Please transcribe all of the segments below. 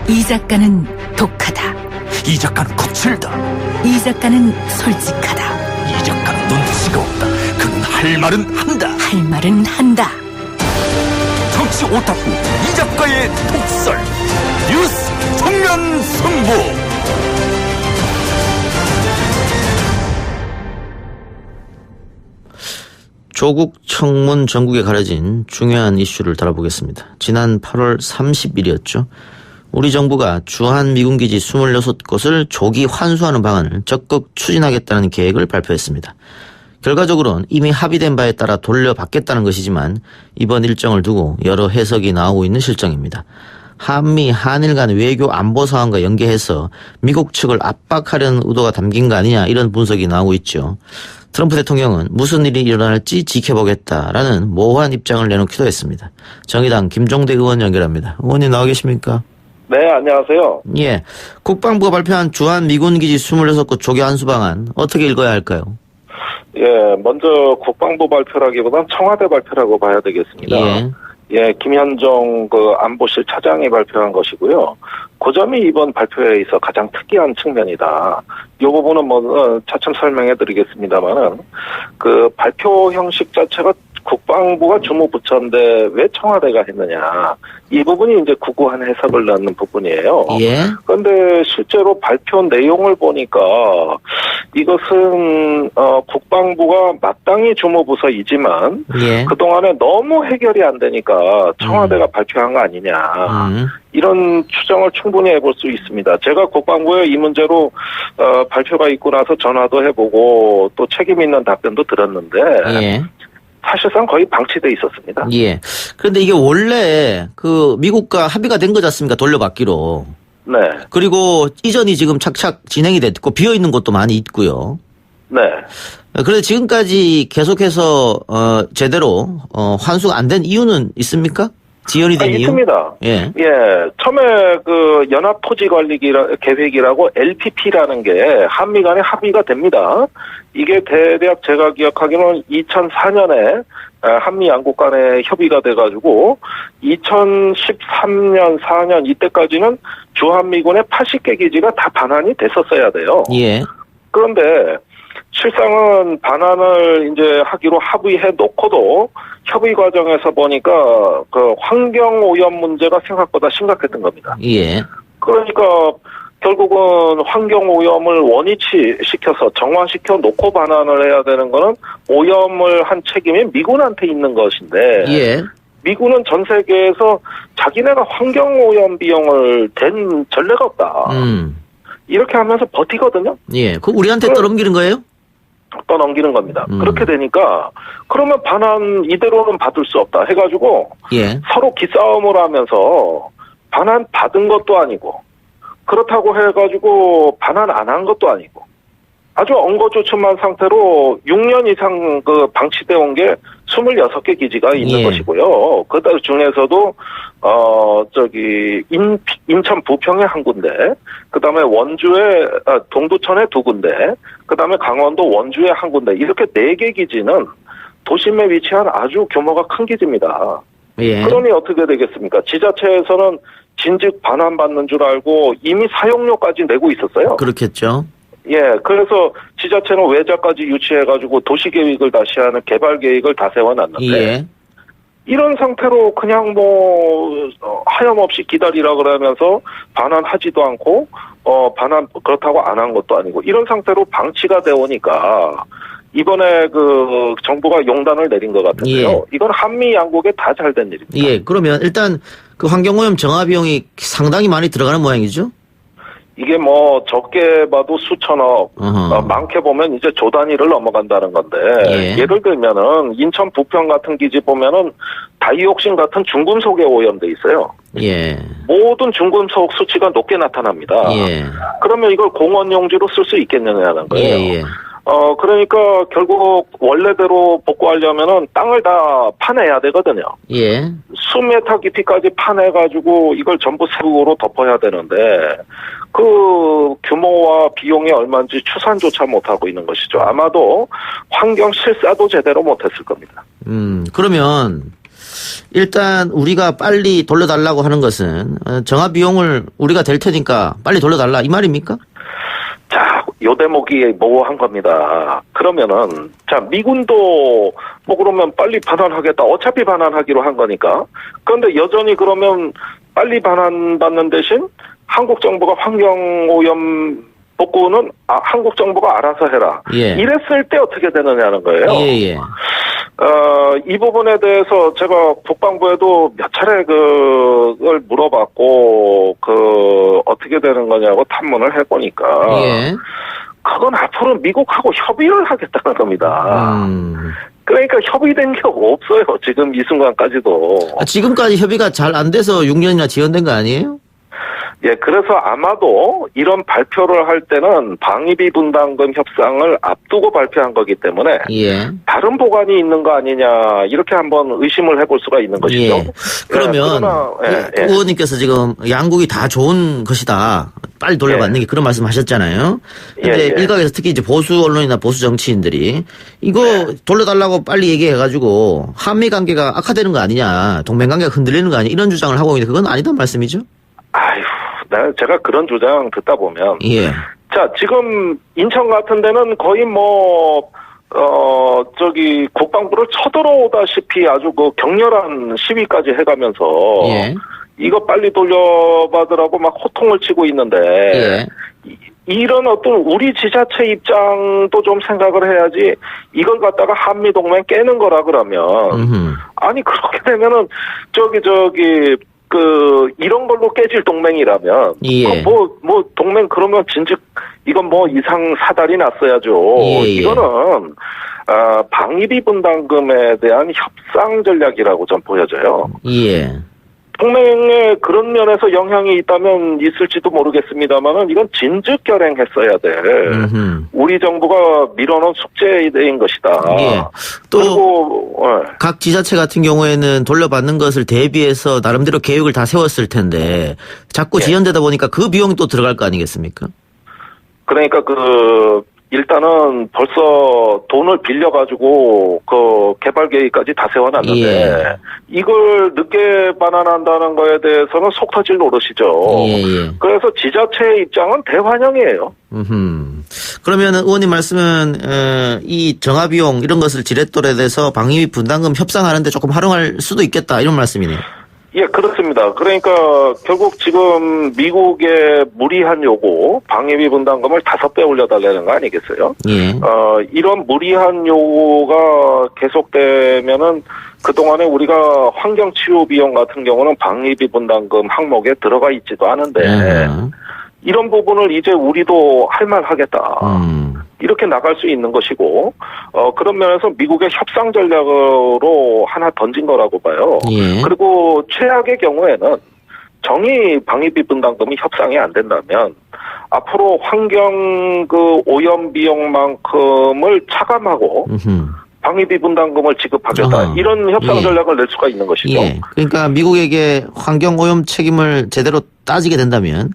이 작가는 독하다. 이 작가는 거칠다. 이 작가는 솔직하다. 이 작가는 눈치가 없다. 그는 할 말은 한다. 할 말은 한다. 정치 오타쿠 이 작가의 독설. 뉴스 정면 승부. 조국 청문 전국에 가려진 중요한 이슈를 다뤄보겠습니다. 지난 8월 30일이었죠. 우리 정부가 주한미군기지 26곳을 조기 환수하는 방안을 적극 추진하겠다는 계획을 발표했습니다. 결과적으로는 이미 합의된 바에 따라 돌려받겠다는 것이지만 이번 일정을 두고 여러 해석이 나오고 있는 실정입니다. 한미, 한일 간 외교 안보 사안과 연계해서 미국 측을 압박하려는 의도가 담긴 거 아니냐 이런 분석이 나오고 있죠. 트럼프 대통령은 무슨 일이 일어날지 지켜보겠다라는 모호한 입장을 내놓기도 했습니다. 정의당 김종대 의원 연결합니다. 의원님 나와 계십니까? 네, 안녕하세요. 예, 국방부가 발표한 주한미군기지 26곳 조기 환수 방안 어떻게 읽어야 할까요? 예, 먼저 국방부 발표라기보단 청와대 발표라고 봐야 되겠습니다. 예, 김현종 안보실 차장이 발표한 것이고요. 그 점이 이번 발표에 있어 가장 특이한 측면이다. 이 부분은 차츰 설명해 드리겠습니다만은, 발표 형식 자체가 국방부가 주무부처인데 왜 청와대가 했느냐. 이 부분이 이제 구구한 해석을 넣는 부분이에요. 예. 그런데 실제로 발표 내용을 보니까 이것은 국방부가 마땅히 주무부서이지만 예. 그동안에 너무 해결이 안 되니까 청와대가 발표한 거 아니냐. 이런 추정을 충분히 해볼 수 있습니다. 제가 국방부에 이 문제로 발표가 있고 나서 전화도 해보고 또 책임 있는 답변도 들었는데 예. 사실상 거의 방치돼 있었습니다. 예. 그런데 이게 원래 미국과 합의가 된 거지 않습니까? 돌려받기로. 네. 그리고 이전이 지금 착착 진행이 됐고 비어 있는 곳도 많이 있고요. 네. 그런데 지금까지 계속해서 제대로 환수가 안 된 이유는 있습니까? 지연이 된 이유? 있습니다. 예. 예. 처음에 연합토지관리 계획이라고 LPP라는 게 한미 간에 합의가 됩니다. 이게 대략 제가 기억하기로는 2004년에 한미 양국 간에 협의가 돼가지고 2013년, 4년 이때까지는 주한미군의 80개 기지가 다 반환이 됐었어야 돼요. 예. 그런데 실상은 반환을 이제 하기로 합의해 놓고도 협의 과정에서 보니까 환경 오염 문제가 생각보다 심각했던 겁니다. 예. 그러니까 결국은 환경 오염을 원위치 시켜서 정화시켜 놓고 반환을 해야 되는 거는 오염을 한 책임이 미군한테 있는 것인데 예. 미군은 전 세계에서 자기네가 환경 오염 비용을 댄 전례가 없다. 이렇게 하면서 버티거든요. 예. 우리한테 떠넘기는 거예요? 떠넘기는 겁니다. 그렇게 되니까 그러면 반환 이대로는 받을 수 없다 해가지고 예. 서로 기싸움을 하면서 반환 받은 것도 아니고 그렇다고 해가지고 반환 안 한 것도 아니고 아주 엉거주춤한 상태로 6년 이상 방치돼 온 게 26개 기지가 있는 예. 것이고요. 그 중에서도 인천 부평에 한 군데, 그 다음에 원주에 동두천에 2군데, 그 다음에 강원도 원주에 한 군데, 이렇게 4개 기지는 도심에 위치한 아주 규모가 큰 기지입니다. 예. 그러니 어떻게 되겠습니까? 지자체에서는 진즉 반환받는 줄 알고 이미 사용료까지 내고 있었어요. 그렇겠죠. 예, 그래서 지자체는 외자까지 유치해가지고 도시계획을 다시 하는 개발계획을 다 세워놨는데, 예. 이런 상태로 그냥 하염없이 기다리라 그러면서 반환하지도 않고, 그렇다고 안 한 것도 아니고, 이런 상태로 방치가 되어 오니까, 이번에 정부가 용단을 내린 것 같은데요. 예. 이건 한미 양국에 다 잘 된 일입니다. 예. 그러면 일단 환경오염 정화 비용이 상당히 많이 들어가는 모양이죠? 이게 적게 봐도 수천억, 많게 보면 이제 조 단위를 넘어간다는 건데, 예. 예를 들면은 인천 부평 같은 기지 보면은 다이옥신 같은 중금속에 오염돼 있어요. 예. 모든 중금속 수치가 높게 나타납니다. 예. 그러면 이걸 공원 용지로 쓸 수 있겠느냐는 거예요. 예. 그러니까 결국 원래대로 복구하려면은 땅을 다 파내야 되거든요. 예. 수메타 깊이까지 파내가지고 이걸 전부 새우로 덮어야 되는데 그 규모와 비용이 얼마인지 추산조차 못하고 있는 것이죠. 아마도 환경 실사도 제대로 못했을 겁니다. 그러면 일단 우리가 빨리 돌려달라고 하는 것은 정화 비용을 우리가 댈 테니까 빨리 돌려달라 이 말입니까? 자, 요 대목이 모호한 겁니다. 그러면은 자, 미군도 뭐 그러면 빨리 반환하겠다. 어차피 반환하기로 한 거니까. 그런데 여전히 그러면 빨리 반환받는 대신 한국 정부가 환경오염 복구는 한국 정부가 알아서 해라. 예. 이랬을 때 어떻게 되느냐는 거예요. 예. 이 부분에 대해서 제가 국방부에도 몇 차례 그걸 물어봤고, 어떻게 되는 거냐고 탐문을 해보니까, 예. 그건 앞으로 미국하고 협의를 하겠다는 겁니다. 그러니까 협의된 게 없어요. 지금 이 순간까지도. 지금까지 협의가 잘 안 돼서 6년이나 지연된 거 아니에요? 예, 그래서 아마도 이런 발표를 할 때는 방위비 분담금 협상을 앞두고 발표한 거기 때문에 예. 다른 보관이 있는 거 아니냐 이렇게 한번 의심을 해볼 수가 있는 것이죠. 예. 그러면 의원님께서 지금 양국이 다 좋은 것이다. 빨리 돌려받는 게 그런 말씀하셨잖아요. 근데 일각에서 특히 이제 보수 언론이나 보수 정치인들이 이거 돌려달라고 빨리 얘기해가지고 한미 관계가 악화되는 거 아니냐, 동맹 관계가 흔들리는 거 아니냐 이런 주장을 하고 있는데 그건 아니단 말씀이죠? 아휴, 제가 그런 주장 듣다 보면 예. 자, 지금 인천 같은 데는 거의 국방부를 쳐들어오다시피 아주 격렬한 시위까지 해가면서 예. 이거 빨리 돌려받으라고 막 호통을 치고 있는데 예. 이런 어떤 우리 지자체 입장도 좀 생각을 해야지 이걸 갖다가 한미동맹 깨는 거라 그러면 아니 그렇게 되면은 이런 걸로 깨질 동맹이라면, 예. 동맹 그러면 진즉, 이건 이상 사달이 났어야죠. 예. 이거는, 방위비 분담금에 대한 협상 전략이라고 좀 보여져요. 예. 동맹에 그런 면에서 영향이 있다면 있을지도 모르겠습니다만은 이건 진즉 결행했어야 될 우리 정부가 밀어놓은 숙제인 것이다. 예. 또 각 지자체 같은 경우에는 돌려받는 것을 대비해서 나름대로 계획을 다 세웠을 텐데 자꾸 지연되다 보니까 그 비용이 또 들어갈 거 아니겠습니까? 그러니까 일단은 벌써 돈을 빌려가지고 개발 계획까지 다 세워놨는데 예. 이걸 늦게 반환한다는 거에 대해서는 속 터질 노릇이죠. 예. 그래서 지자체의 입장은 대환영이에요. 그러면 의원님 말씀은 이 정화비용 이런 것을 지렛돌에 대해서 방위비 분담금 협상하는데 조금 활용할 수도 있겠다 이런 말씀이네요. 예, 그렇습니다. 그러니까 결국 지금 미국의 무리한 요구, 방위비 분담금을 5배 올려달라는 거 아니겠어요? 예. 이런 무리한 요구가 계속되면은 그동안에 우리가 환경치유 비용 같은 경우는 방위비 분담금 항목에 들어가 있지도 않은데 이런 부분을 이제 우리도 할 말 하겠다. 이렇게 나갈 수 있는 것이고, 그런 면에서 미국의 협상 전략으로 하나 던진 거라고 봐요. 예. 그리고 최악의 경우에는 정의 방위비 분담금이 협상이 안 된다면 앞으로 환경 오염 비용만큼을 차감하고 방위비 분담금을 지급하겠다. 이런 협상 전략을 낼 수가 있는 것이죠. 예. 그러니까 미국에게 환경 오염 책임을 제대로 따지게 된다면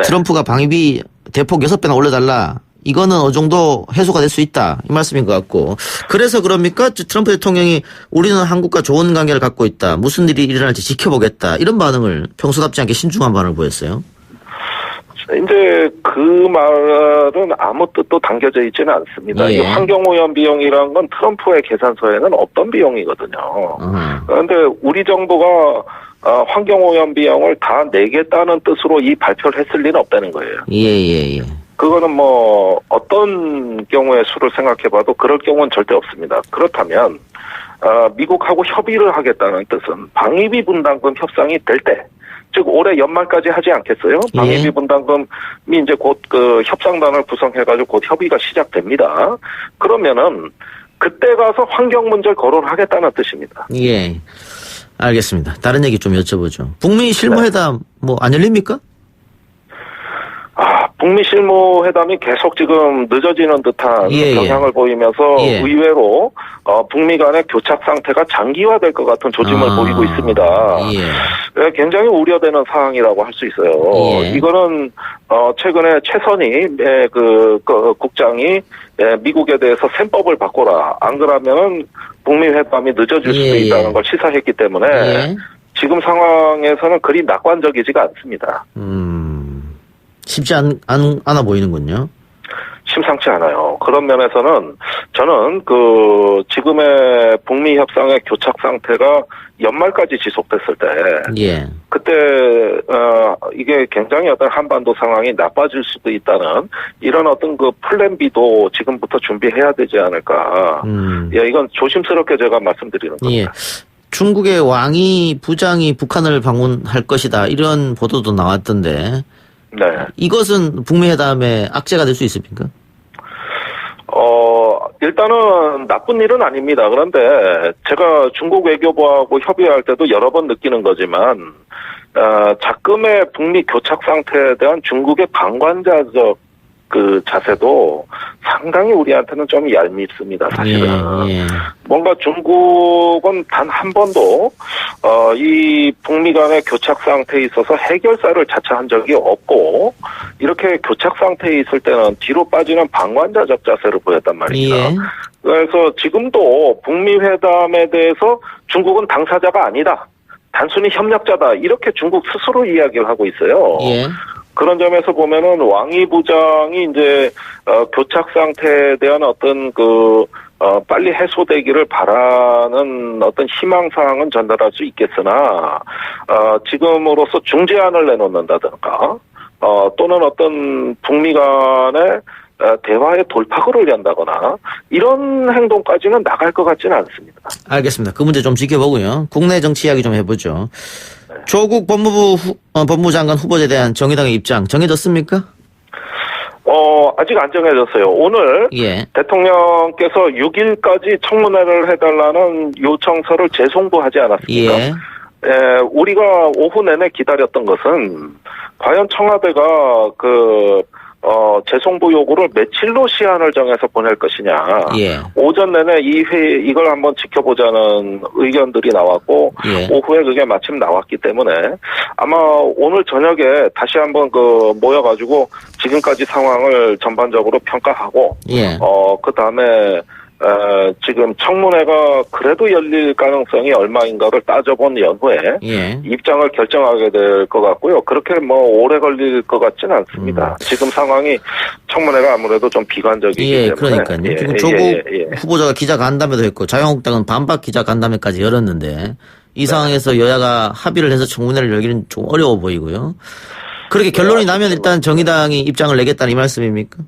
트럼프가 방위비 대폭 6배나 올려달라. 이거는 어느 정도 해소가 될 수 있다. 이 말씀인 것 같고. 그래서 그럽니까? 트럼프 대통령이 우리는 한국과 좋은 관계를 갖고 있다. 무슨 일이 일어날지 지켜보겠다. 이런 반응을 평소답지 않게 신중한 반응을 보였어요. 이제 그 말은 아무 뜻도 담겨져 있지는 않습니다. 예. 이 환경오염 비용이라는 건 트럼프의 계산서에는 없던 비용이거든요. 그런데 우리 정부가 환경오염 비용을 다 내겠다는 뜻으로 이 발표를 했을 리는 없다는 거예요. 예. 그거는 어떤 경우의 수를 생각해봐도 그럴 경우는 절대 없습니다. 그렇다면 미국하고 협의를 하겠다는 뜻은 방위비 분담금 협상이 될 때, 즉 올해 연말까지 하지 않겠어요? 방위비 분담금이 이제 곧 협상단을 구성해가지고 곧 협의가 시작됩니다. 그러면은 그때 가서 환경 문제를 거론하겠다는 뜻입니다. 예. 알겠습니다. 다른 얘기 좀 여쭤보죠. 북미 실무회담 안 열립니까? 북미 실무회담이 계속 지금 늦어지는 듯한 경향을 보이면서 의외로 북미 간의 교착 상태가 장기화될 것 같은 조짐을 보이고 있습니다. 굉장히 우려되는 사항이라고 할 수 있어요. 예. 이거는 최근에 최선희 국장이 미국에 대해서 셈법을 바꿔라. 안 그러면은 북미 회담이 늦어질 수도 예. 있다는 걸 시사했기 때문에 예. 지금 상황에서는 그리 낙관적이지가 않습니다. 쉽지 않아 보이는군요. 심상치 않아요. 그런 면에서는 저는 지금의 북미 협상의 교착 상태가 연말까지 지속됐을 때, 예. 그때 이게 굉장히 어떤 한반도 상황이 나빠질 수도 있다는 이런 어떤 플랜 B도 지금부터 준비해야 되지 않을까. 예, 이건 조심스럽게 제가 말씀드리는 겁니다. 예. 중국의 왕이 부장이 북한을 방문할 것이다 이런 보도도 나왔던데. 네. 이것은 북미 회담의 악재가 될 수 있습니까? 일단은 나쁜 일은 아닙니다. 그런데 제가 중국 외교부하고 협의할 때도 여러 번 느끼는 거지만, 작금의 북미 교착 상태에 대한 중국의 방관자적 자세도 상당히 우리한테는 좀 얄밉습니다, 사실은. 예. 뭔가 중국은 단 한 번도, 이 북미 간의 교착 상태에 있어서 해결사를 자처한 적이 없고, 이렇게 교착 상태에 있을 때는 뒤로 빠지는 방관자적 자세를 보였단 말입니다. 예. 그래서 지금도 북미 회담에 대해서 중국은 당사자가 아니다. 단순히 협력자다. 이렇게 중국 스스로 이야기를 하고 있어요. 예. 그런 점에서 보면은 왕이 부장이 이제 교착 상태에 대한 어떤 빨리 해소되기를 바라는 어떤 희망 사항은 전달할 수 있겠으나 지금으로서 중재안을 내놓는다든가 또는 어떤 북미 간의 대화의 돌파구를 연다거나 이런 행동까지는 나갈 것 같지는 않습니다. 알겠습니다. 그 문제 좀 지켜보고요. 국내 정치 이야기 좀 해보죠. 조국 법무장관 후보자에 대한 정의당의 입장 정해졌습니까? 아직 안 정해졌어요. 오늘 예. 대통령께서 6일까지 청문회를 해달라는 요청서를 재송부하지 않았습니까? 예. 우리가 오후 내내 기다렸던 것은 과연 청와대가 재송부 요구를 며칠로 시한을 정해서 보낼 것이냐. 예. 오전 내내 이걸 한번 지켜보자는 의견들이 나왔고, 예. 오후에 그게 마침 나왔기 때문에 아마 오늘 저녁에 다시 한번 모여가지고 지금까지 상황을 전반적으로 평가하고, 예. 그 다음에 지금 청문회가 그래도 열릴 가능성이 얼마인가를 따져본 연후에 예. 입장을 결정하게 될 것 같고요. 그렇게 오래 걸릴 것 같지는 않습니다. 지금 상황이 청문회가 아무래도 좀 비관적이기 예, 때문에. 그러니까요. 지금 조국 후보자가 기자간담회도 했고 자유한국당은 반박 기자간담회까지 열었는데 이 상황에서 여야가 합의를 해서 청문회를 열기는 좀 어려워 보이고요. 그렇게 결론이 나면 일단 정의당이 입장을 내겠다는 이 말씀입니까?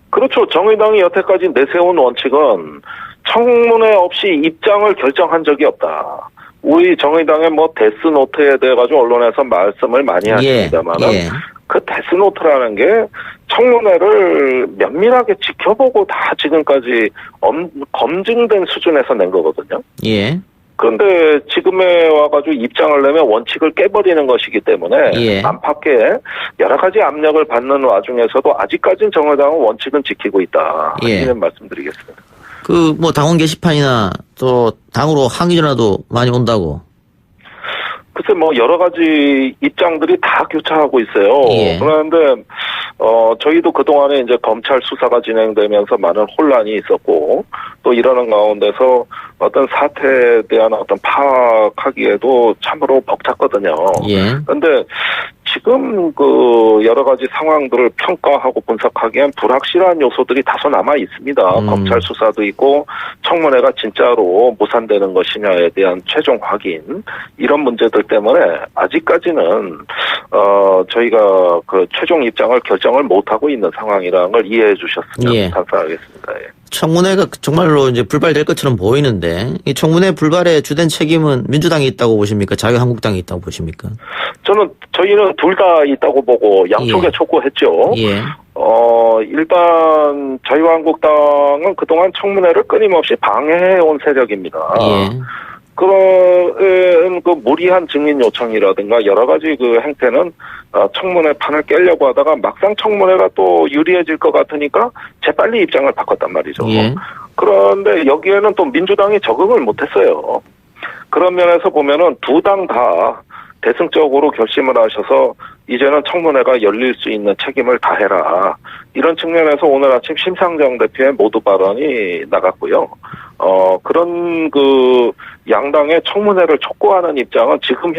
그렇죠. 정의당이 여태까지 내세운 원칙은 청문회 없이 입장을 결정한 적이 없다. 우리 정의당의 데스노트에 대해 가지고 언론에서 말씀을 많이 하십니다만은 그 데스노트라는 게 청문회를 면밀하게 지켜보고 다 지금까지 검증된 수준에서 낸 거거든요. 예. 그런데 지금에 와가지고 입장을 내면 원칙을 깨버리는 것이기 때문에 안팎에 여러 가지 압력을 받는 와중에서도 아직까지는 정의당은 원칙은 지키고 있다. 이런 말씀드리겠습니다. 당원 게시판이나 또 당으로 항의 전화도 많이 온다고. 글쎄 여러 가지 입장들이 다 교차하고 있어요. 그런데 저희도 그동안에 이제 검찰 수사가 진행되면서 많은 혼란이 있었고 또 이러는 가운데서 어떤 사태에 대한 어떤 파악하기에도 참으로 벅찼거든요. 그런데 지금 여러 가지 상황들을 평가하고 분석하기엔 불확실한 요소들이 다소 남아 있습니다. 검찰 수사도 있고 청문회가 진짜로 무산되는 것이냐에 대한 최종 확인 이런 문제들 때문에 아직까지는 저희가 최종 입장을 결정을 못하고 있는 상황이라는 걸 이해해 주셨으면 감사하겠습니다. 청문회가 정말로 이제 불발될 것처럼 보이는데 이 청문회 불발의 주된 책임은 민주당이 있다고 보십니까? 자유한국당이 있다고 보십니까? 저희는 둘 다 있다고 보고 양쪽에 촉구했죠. 일단 자유한국당은 그동안 청문회를 끊임없이 방해해온 세력입니다. 그런 무리한 증인 요청이라든가 여러 가지 행태는 청문회 판을 깨려고 하다가 막상 청문회가 또 유리해질 것 같으니까 재빨리 입장을 바꿨단 말이죠. 그런데 여기에는 또 민주당이 적응을 못했어요. 그런 면에서 보면은 두 당 다 대승적으로 결심을 하셔서 이제는 청문회가 열릴 수 있는 책임을 다해라. 이런 측면에서 오늘 아침 심상정 대표의 모두 발언이 나갔고요. 그런 양당의 청문회를 촉구하는 입장은 지금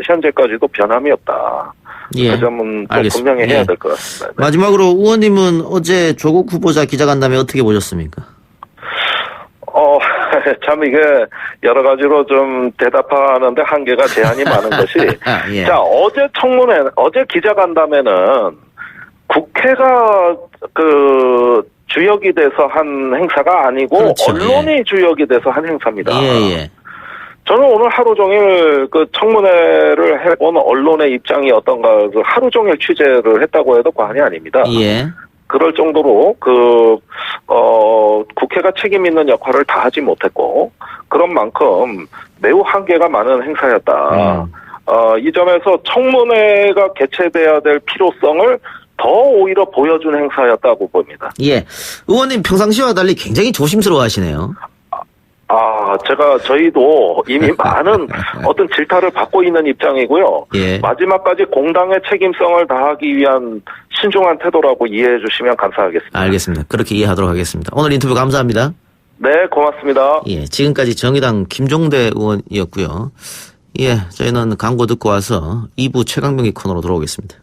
현재까지도 변함이 없다. 예. 그 점은 또 알겠습니다. 분명히 해야 예. 될 것 같습니다. 네. 마지막으로 의원님은 어제 조국 후보자 기자간담회 어떻게 보셨습니까? 참 이게 여러 가지로 좀 대답하는데 한계가 제한이 많은 것이 예. 자, 어제 기자간담회는 국회가 주역이 돼서 한 행사가 아니고 그렇죠. 언론이 주역이 돼서 한 행사입니다. 예. 저는 오늘 하루 종일 청문회를 해본 언론의 입장이 어떤가 하루 종일 취재를 했다고 해도 과언이 아닙니다. 예. 그럴 정도로 국회가 책임 있는 역할을 다하지 못했고 그런 만큼 매우 한계가 많은 행사였다. 이 점에서 청문회가 개최돼야 될 필요성을 더 오히려 보여준 행사였다고 봅니다. 예. 의원님 평상시와 달리 굉장히 조심스러워하시네요. 저희도 이미 많은 어떤 질타를 받고 있는 입장이고요. 예. 마지막까지 공당의 책임성을 다하기 위한 신중한 태도라고 이해해 주시면 감사하겠습니다. 알겠습니다. 그렇게 이해하도록 하겠습니다. 오늘 인터뷰 감사합니다. 네, 고맙습니다. 예. 지금까지 정의당 김종대 의원이었고요. 예. 저희는 광고 듣고 와서 2부 최강병기 코너로 돌아오겠습니다.